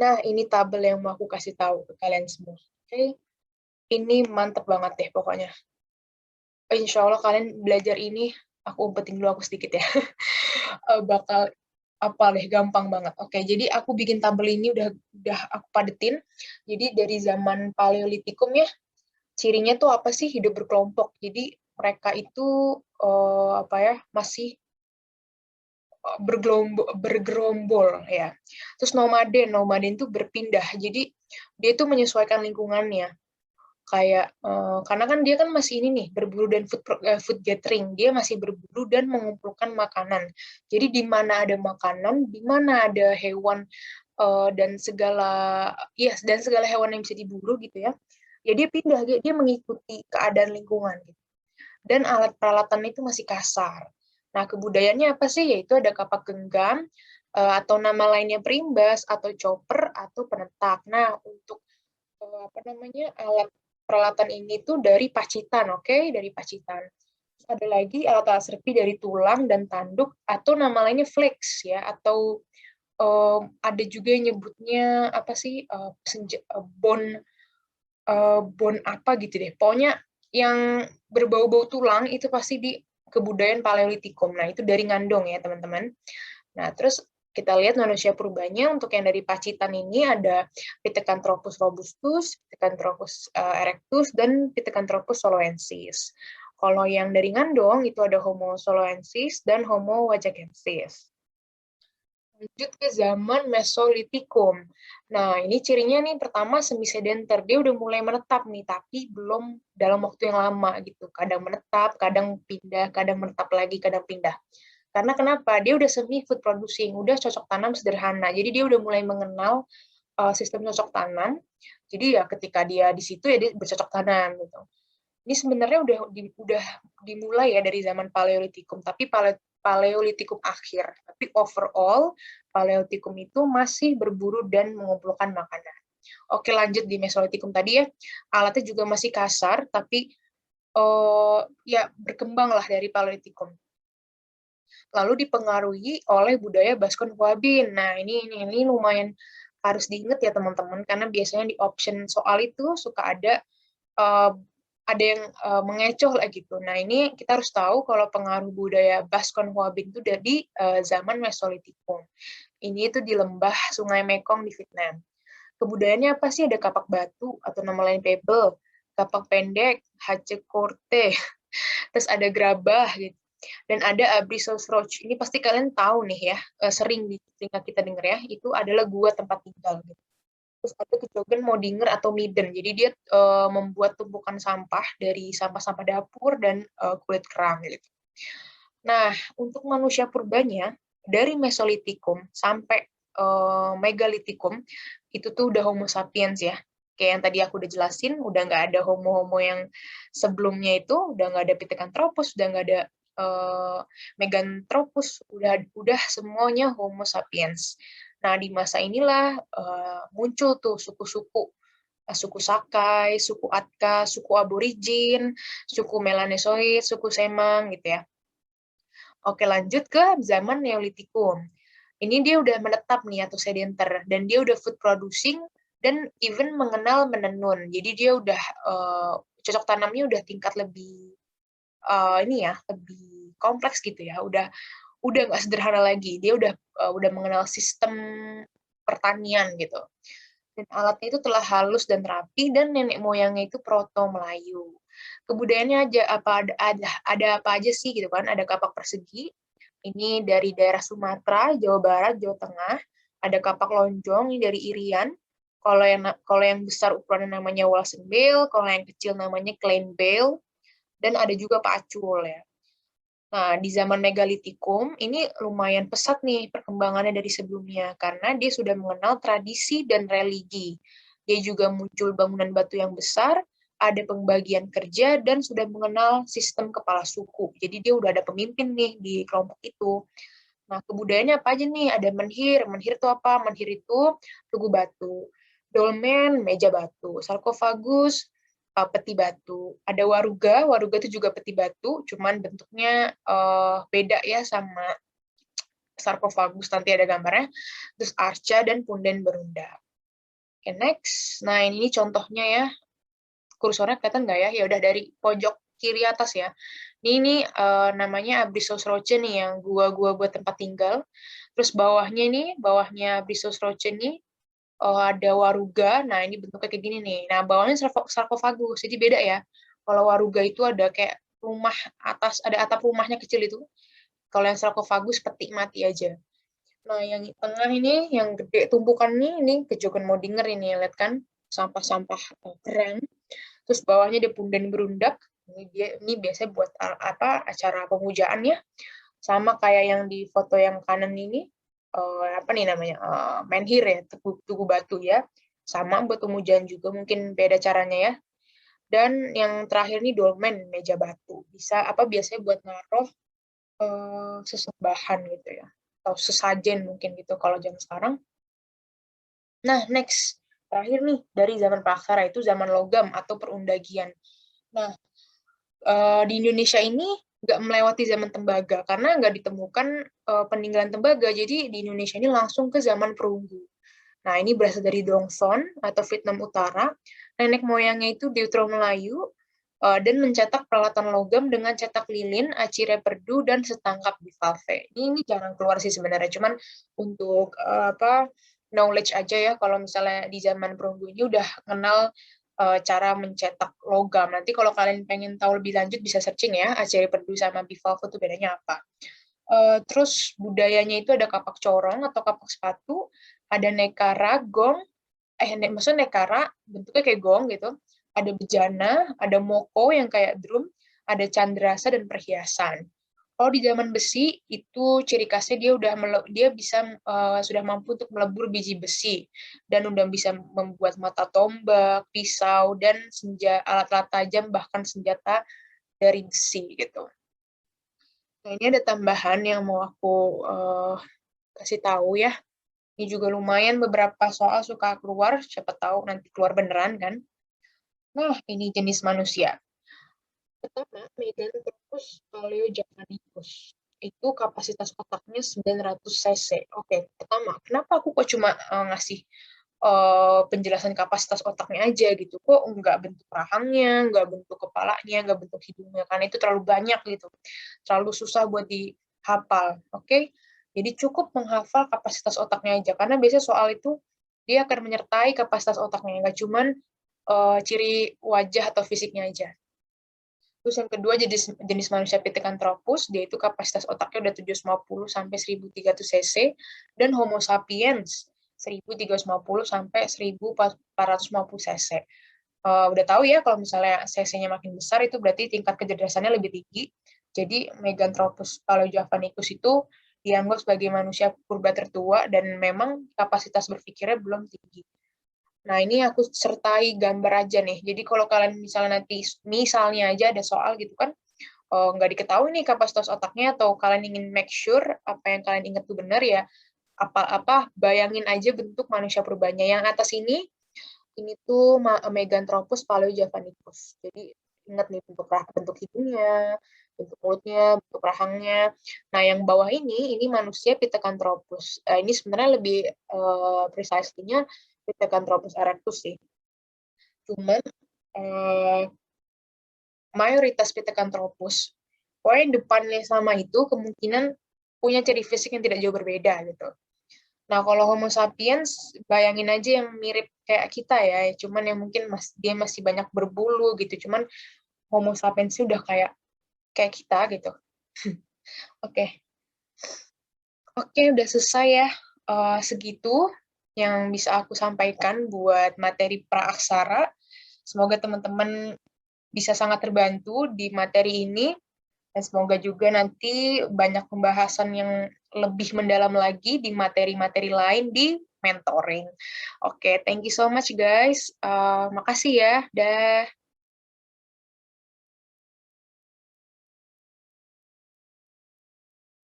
Nah, ini tabel yang mau aku kasih tahu ke kalian semua. Oke, ini mantep banget deh pokoknya. Insya Allah kalian belajar ini, aku umpetin dulu aku sedikit ya. Bakal apa deh, gampang banget. Oke, jadi aku bikin tabel ini udah aku padetin. Jadi dari zaman Paleolitikum ya, cirinya tuh apa sih hidup berkelompok. Jadi mereka itu apa ya, masih bergerombol ya. Terus nomaden tuh berpindah. Jadi dia tuh menyesuaikan lingkungannya. Kayak karena kan dia kan masih ini nih berburu dan food gathering, dia masih berburu dan mengumpulkan makanan. Jadi di mana ada makanan, di mana ada hewan dan segala hewan yang bisa diburu gitu ya. Ya dia pindah, dia mengikuti keadaan lingkungan gitu. Dan alat peralatan itu masih kasar. Nah, kebudayaannya apa sih? Yaitu ada kapak genggam atau nama lainnya perimbas atau chopper atau penetak. Nah, untuk apa namanya alat peralatan ini tuh dari Pacitan, oke? Dari Pacitan. Terus ada lagi alat-alat serpi dari tulang dan tanduk atau nama lainnya flex ya, atau ada juga yang nyebutnya apa sih bon apa gitu deh. Pokoknya yang berbau-bau tulang itu pasti di kebudayaan Paleolitikum. Nah, itu dari Ngandong ya, teman-teman. Nah, terus kita lihat manusia purbanya untuk yang dari Pacitan ini ada Pithecanthropus robustus, Pithecanthropus erectus, dan Pithecanthropus soloensis. Kalau yang dari Ngandong itu ada Homo soloensis dan Homo wajakensis. Lanjut ke zaman Mesolitikum. Nah, ini cirinya nih pertama semi-sedenter. Dia udah mulai menetap nih, tapi belum dalam waktu yang lama gitu. Kadang menetap, kadang pindah, kadang menetap lagi, kadang pindah. Karena kenapa? Dia udah semi food producing, udah cocok tanam sederhana. Jadi dia udah mulai mengenal sistem cocok tanam. Jadi ya ketika dia di situ ya dia bercocok tanam gitu. Ini sebenarnya udah dimulai ya dari zaman Paleolitikum, tapi Paleolitikum akhir. Tapi overall Paleolitikum itu masih berburu dan mengumpulkan makanan. Oke, lanjut di Mesolitikum tadi ya. Alatnya juga masih kasar, tapi ya berkembang lah dari Paleolitikum. Lalu dipengaruhi oleh budaya Baskon Wabin. Nah, ini lumayan harus diingat ya teman-teman, karena biasanya di option soal itu suka uh, ada yang mengecoh lah gitu. Nah, ini kita harus tahu kalau pengaruh budaya Baskon Wabin itu dari zaman Mesolitikum. Ini itu di lembah Sungai Mekong di Vietnam. Kebudayaannya apa sih? Ada kapak batu atau nama lain pebble, kapak pendek, hache korte, terus ada gerabah gitu. Dan ada Abrisos Roach. Ini pasti kalian tahu nih ya, sering di telinga kita dengar ya, itu adalah gua tempat tinggal gitu. Terus ada Kecogen Modinger atau Midden. Jadi dia membuat tumpukan sampah dari sampah-sampah dapur dan kulit kerang gitu. Nah, untuk manusia purbanya dari Mesolitikum sampai Megalitikum itu tuh udah Homo sapiens ya. Kayak yang tadi aku udah jelasin, udah nggak ada homo-homo yang sebelumnya itu, udah nggak ada Pithecanthropus, udah nggak ada Meganthropus, udah semuanya Homo sapiens. Nah, di masa inilah muncul tuh suku-suku, suku Sakai, suku Atka, suku Aborigin, suku Melanesoid, suku Semang gitu ya. Oke, lanjut ke zaman Neolitikum. Ini dia udah menetap nih atau sedenter, dan dia udah food producing dan even mengenal menenun. Jadi dia udah cocok tanamnya udah tingkat lebih ini ya, lebih kompleks gitu ya. Udah nggak sederhana lagi. Dia udah mengenal sistem pertanian gitu. Dan alatnya itu telah halus dan rapi, dan nenek moyangnya itu proto Melayu. Kebudayaannya ada apa aja sih gitu kan? Ada kapak persegi, ini dari daerah Sumatera, Jawa Barat, Jawa Tengah. Ada kapak lonjong, ini dari Irian. Kalau yang besar ukurannya namanya Walsen Bale, kalau yang kecil namanya Klein Bale, dan ada juga pacul ya. Nah, di zaman Megalitikum, ini lumayan pesat nih perkembangannya dari sebelumnya, karena dia sudah mengenal tradisi dan religi. Dia juga muncul bangunan batu yang besar, ada pembagian kerja, dan sudah mengenal sistem kepala suku. Jadi dia udah ada pemimpin nih di kelompok itu. Nah, kebudayaannya apa aja nih? Ada menhir. Menhir itu apa? Menhir itu tugu batu. Dolmen, meja batu. Sarkofagus, peti batu. Ada waruga. Waruga itu juga peti batu, cuman bentuknya beda ya sama sarkofagus. Nanti ada gambarnya. Terus arca dan punden berunda. Oke, next. Nah, ini contohnya ya. Kursornya kelihatan nggak ya? Ya udah dari pojok kiri atas ya. Ini namanya Abrisos Roche nih yang gua buat tempat tinggal. Terus bawahnya nih, bawahnya Abrisos Roche nih ada waruga. Nah, ini bentuknya kayak gini nih. Nah, bawahnya sarkofagus. Jadi beda ya. Kalau waruga itu ada kayak rumah atas, ada atap rumahnya kecil itu. Kalau yang sarkofagus peti mati aja. Nah, yang tengah ini, yang gede tumpukan ini kejokan mau denger ini, lihat kan? Sampah-sampah kerang. Terus bawahnya dia punden berundak. Ini biasanya buat apa acara pemujaan ya. Sama kayak yang di foto yang kanan ini, apa nih namanya, menhir ya, tugu batu ya. Sama buat pemujaan juga, mungkin beda caranya ya. Dan yang terakhir nih dolmen, meja batu. Bisa apa biasanya buat naruh sesembahan gitu ya. Atau sesajen mungkin gitu kalau zaman sekarang. Nah, next. Terakhir nih, dari zaman praksara itu zaman logam atau perundagian. Nah, di Indonesia ini nggak melewati zaman tembaga karena nggak ditemukan peninggalan tembaga. Jadi di Indonesia ini langsung ke zaman perunggu. Nah, ini berasal dari Dongson atau Vietnam Utara. Nenek moyangnya itu Deutero Melayu dan mencetak peralatan logam dengan cetak lilin, aci reperdu, dan setangkap bivalve. Ini jarang keluar sih sebenarnya, cuman untuk apa knowledge aja ya. Kalau misalnya di zaman perunggu ini udah kenal cara mencetak logam. Nanti kalau kalian pengen tahu lebih lanjut bisa searching ya, aci reperdu sama bivalve itu bedanya apa. Terus budayanya itu ada kapak corong atau kapak sepatu, ada nekara, gong, maksudnya nekara bentuknya kayak gong gitu, ada bejana, ada moko yang kayak drum, ada candrasa dan perhiasan. Kalau di zaman besi itu ciri khasnya dia bisa sudah mampu untuk melebur biji besi dan udah bisa membuat mata tombak, pisau dan alat-alat tajam bahkan senjata dari besi gitu. Nah, ini ada tambahan yang mau aku kasih tahu ya. Ini juga lumayan beberapa soal suka keluar, siapa tahu nanti keluar beneran kan. Nah, ini jenis manusia. Pertama, Meganthropus paleojavanicus. Itu kapasitas otaknya 900 cc. Oke, pertama, kenapa aku kok cuma ngasih penjelasan kapasitas otaknya aja gitu? Kok nggak bentuk rahangnya, nggak bentuk kepalanya, nggak bentuk hidungnya? Karena itu terlalu banyak gitu. Terlalu susah buat dihafal. Oke? Jadi cukup menghafal kapasitas otaknya aja. Karena biasanya soal itu dia akan menyertai kapasitas otaknya. Nggak cuman ciri wajah atau fisiknya aja. Terus yang kedua jenis manusia Pithecanthropus, dia itu kapasitas otaknya udah 750 sampai 1300 cc, dan Homo sapiens 1350 sampai 1450 cc. Udah tahu ya kalau misalnya cc-nya makin besar itu berarti tingkat kecerdasannya lebih tinggi. Jadi Meganthropus paleojavanicus itu dianggap sebagai manusia purba tertua dan memang kapasitas berpikirnya belum tinggi. Nah, ini aku sertai gambar aja nih. Jadi kalau kalian misalnya nanti, misalnya aja ada soal gitu kan, nggak diketahui nih kapasitas otaknya, atau kalian ingin make sure apa yang kalian ingat itu benar ya, apa-apa, bayangin aja bentuk manusia purbanya. Yang atas ini tuh Meganthropus paleojavanicus. Jadi ingat nih bentuk hidungnya, bentuk mulutnya, bentuk rahangnya. Nah, yang bawah ini manusia Pithecanthropus. Ini sebenarnya lebih precisely-nya Pithecanthropus erectus sih. Cuman mayoritas Pithecanthropus, poin depannya sama itu kemungkinan punya ciri fisik yang tidak jauh berbeda gitu. Nah, kalau Homo sapiens, bayangin aja yang mirip kayak kita ya, cuman yang mungkin dia masih banyak berbulu gitu, cuman Homo sapiens udah kayak kita gitu. Oke. Oke, udah selesai ya. Segitu yang bisa aku sampaikan buat materi praaksara. Semoga teman-teman bisa sangat terbantu di materi ini, dan semoga juga nanti banyak pembahasan yang lebih mendalam lagi di materi-materi lain di mentoring. Oke, thank you so much guys. Makasih ya. Dah.